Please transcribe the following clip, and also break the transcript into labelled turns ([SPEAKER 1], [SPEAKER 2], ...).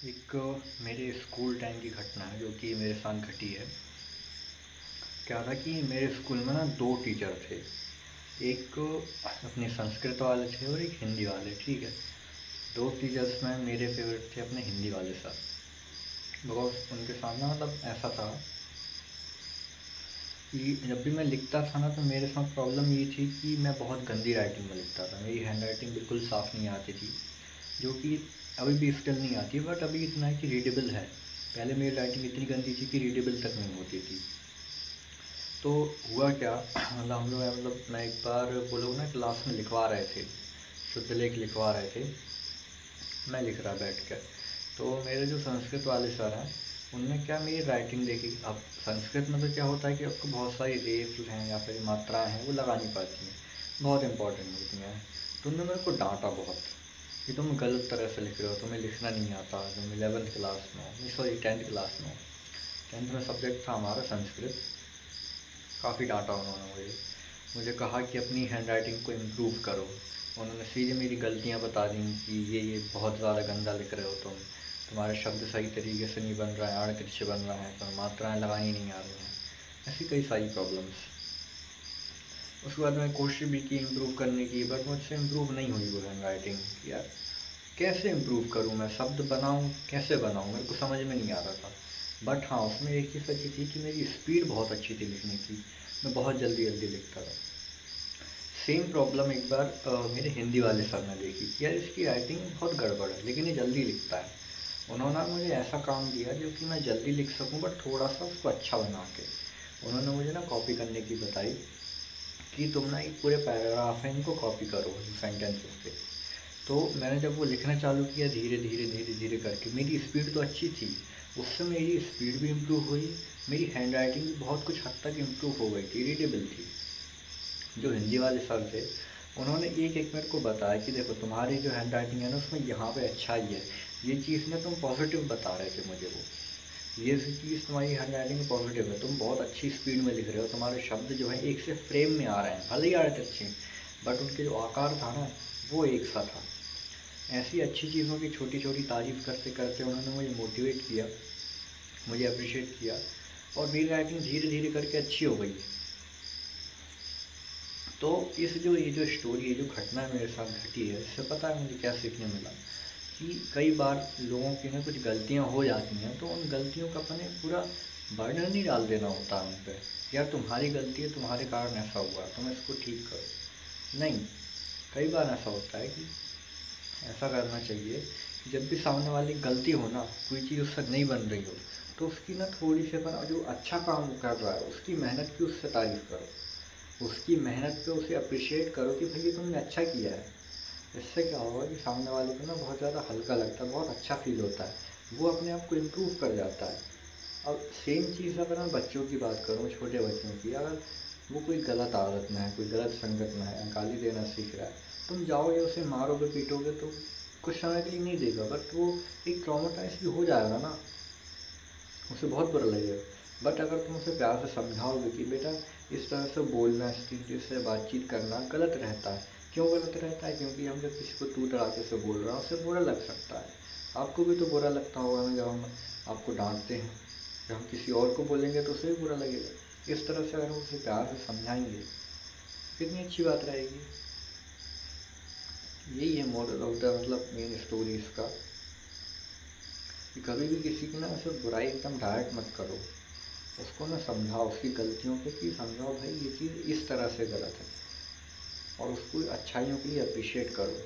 [SPEAKER 1] एक मेरे school time की घटना है जो कि मेरे साथ घटी है। क्या था कि मेरे स्कूल में ना दो टीचर थे। एक अपने संस्कृत वाले थे और एक हिंदी वाले। ठीक है, दो टीचर्स में मेरे फेवरेट थे अपने हिंदी वाले सर। बिकॉज उनके साथ ना ऐसा था कि जब भी मैं लिखता था ना तो मेरे साथ प्रॉब्लम ये थी कि मैं बहुत गंदी राइटिंग में लिखता था। मेरी हैंड राइटिंग बिल्कुल साफ़ नहीं आती थी, जो कि अभी भी स्टिल नहीं आती, बट अभी इतना है कि रीडेबल है। पहले मेरी राइटिंग इतनी गंदी थी कि रीडेबल तक नहीं होती थी। तो हुआ क्या हम लोग मैं एक बार वो लोग ना क्लास में लिखवा रहे थे, शुद्ध लेख लिखवा रहे थे। मैं लिख रहा बैठ कर, तो मेरे जो संस्कृत वाले सर हैं उनने क्या मेरी राइटिंग देखी। अब संस्कृत में तो क्या होता है कि आपको बहुत सारी रेफ हैं या फिर मात्राएं हैं वो लगानी पड़ती हैं, बहुत इंपॉर्टेंट होती हैं। तो उन्होंने मेरे को डांटा बहुत कि तुम गलत तरह से लिख रहे हो, तुम्हें लिखना नहीं आता। तुम 11th क्लास में हो, सॉरी 10th क्लास में हो। 10th में सब्जेक्ट था हमारा संस्कृत। काफ़ी डांटा उन्होंने मुझे कहा कि अपनी हैंड राइटिंग को इम्प्रूव करो। उन्होंने सीधे मेरी गलतियाँ बता दी कि ये बहुत ज़्यादा गंदा लिख रहे हो तुम्हारे शब्द सही तरीके से नहीं बन रहा है, आड़ तिरछे बन रहा है, तुम्हें मात्राएँ लगानी नहीं आ रही हैं। ऐसी कई सारी प्रॉब्लम्स। उसके बाद मैंने कोशिश भी की इम्प्रूव करने की, बट मुझसे इम्प्रूव नहीं हुई वो हैंड राइटिंग। यार कैसे इम्प्रूव करूँ, मैं शब्द बनाऊँ कैसे बनाऊँ, मेरे को समझ में नहीं आ रहा था। बट हाँ, उसमें एक चीज़ अच्छी थी कि मेरी स्पीड बहुत अच्छी थी लिखने की। मैं बहुत जल्दी जल्दी लिखता था। सेम प्रॉब्लम एक बार मेरे हिंदी वाले सर ने देखी कि यार इसकी राइटिंग बहुत गड़बड़ है लेकिन ये जल्दी लिखता है। उन्होंने मुझे ऐसा काम दिया जो कि मैं जल्दी लिख सकूं, बट थोड़ा सा उसको अच्छा बना के। उन्होंने मुझे ना कॉपी करने की बताई कि तुम ना एक पूरे पैराग्राफ है इनको कॉपी करो सेंटेंसेस के। तो मैंने जब वो लिखना चालू किया धीरे धीरे धीरे धीरे करके, मेरी स्पीड तो अच्छी थी, उससे मेरी स्पीड भी इम्प्रूव हुई। मेरी हैंड राइटिंग भी बहुत कुछ हद तक इम्प्रूव हो गई थी, रीडेबल थी। जो हिंदी वाले सर थे उन्होंने एक एक मिनट को बताया कि देखो तुम्हारी जो हैंड राइटिंग है ना उसमें यहाँ पे अच्छाई है, ये चीज़ ना तुम पॉजिटिव बता रहे थे मुझे। वो ये चीज़ तुम्हारी हैंड राइटिंग पॉजिटिव है, तुम बहुत अच्छी स्पीड में लिख रहे हो, तुम्हारे शब्द जो है एक से फ्रेम में आ रहे हैं, भले ही आ रहे थे अच्छे, बट उनके जो आकार था ना वो एक सा था। ऐसी अच्छी चीज़ों की छोटी छोटी तारीफ़ करते करते उन्होंने मुझे मोटिवेट किया, मुझे अप्रिशिएट किया, और मेरी राइटिंग धीरे धीरे करके अच्छी हो गई। तो ये जो स्टोरी है, जो घटना मेरे साथ घटी है, इससे पता है मुझे क्या सीखने मिला कि कई बार लोगों की ना कुछ गलतियां हो जाती हैं, तो उन गलतियों का अपने पूरा बर्डन नहीं डाल देना होता है उन पर। यार तुम्हारी गलती है, तुम्हारे कारण ऐसा हुआ, तुम इसको ठीक करो। नहीं, कई बार ऐसा होता है कि ऐसा करना चाहिए कि जब भी सामने वाली गलती हो ना, कोई चीज़ उससे नहीं बन रही हो, तो उसकी ना थोड़ी सी अपन जो अच्छा काम वो कर रहा है उसकी मेहनत की उससे तारीफ़ करो, उसकी मेहनत पे उसे अप्रिशिएट करो कि भाई ये तुमने अच्छा किया है। इससे क्या होगा कि सामने वाले को ना बहुत ज़्यादा हल्का लगता है, बहुत अच्छा फील होता है, वो अपने आप को इम्प्रूव कर जाता है। अब सेम चीज़ अगर मैं बच्चों की बात करूँ, छोटे बच्चों की, अगर वो कोई गलत आदत में है, कोई गलत संगत में है, गाली देना सीख रहा है, तुम जाओगे उसे मारोगे पीटोगे तो कुछ समय के लिए नहीं देगा, बट वो एक ट्रॉमेटाइज भी हो जाएगा ना, उसे बहुत बुरा लगेगा। बट अगर तुम उसे प्यार से समझाओगे कि बेटा इस तरह से बोलना, इस तरीके से बातचीत करना गलत रहता है। क्यों गलत रहता है? क्योंकि हम जब किसी को तू तड़ाके से बोल रहे हैं उसे बुरा लग सकता है। आपको भी तो बुरा लगता होगा ना जब हम आपको डांटते हैं। जब हम किसी और को बोलेंगे तो उसे भी बुरा लगेगा। इस तरह से अगर हम उसे प्यार से समझाएंगे कितनी अच्छी बात रहेगी। यही है moral of the main story इसका, कि कभी भी किसी की ना ऐसे बुराई एकदम डायरेक्ट मत करो। उसको ना समझाओ उसकी गलतियों पे, कि समझाओ भाई ये चीज़ इस तरह से गलत है, और उसको अच्छाइयों के लिए अप्रिशिएट करो।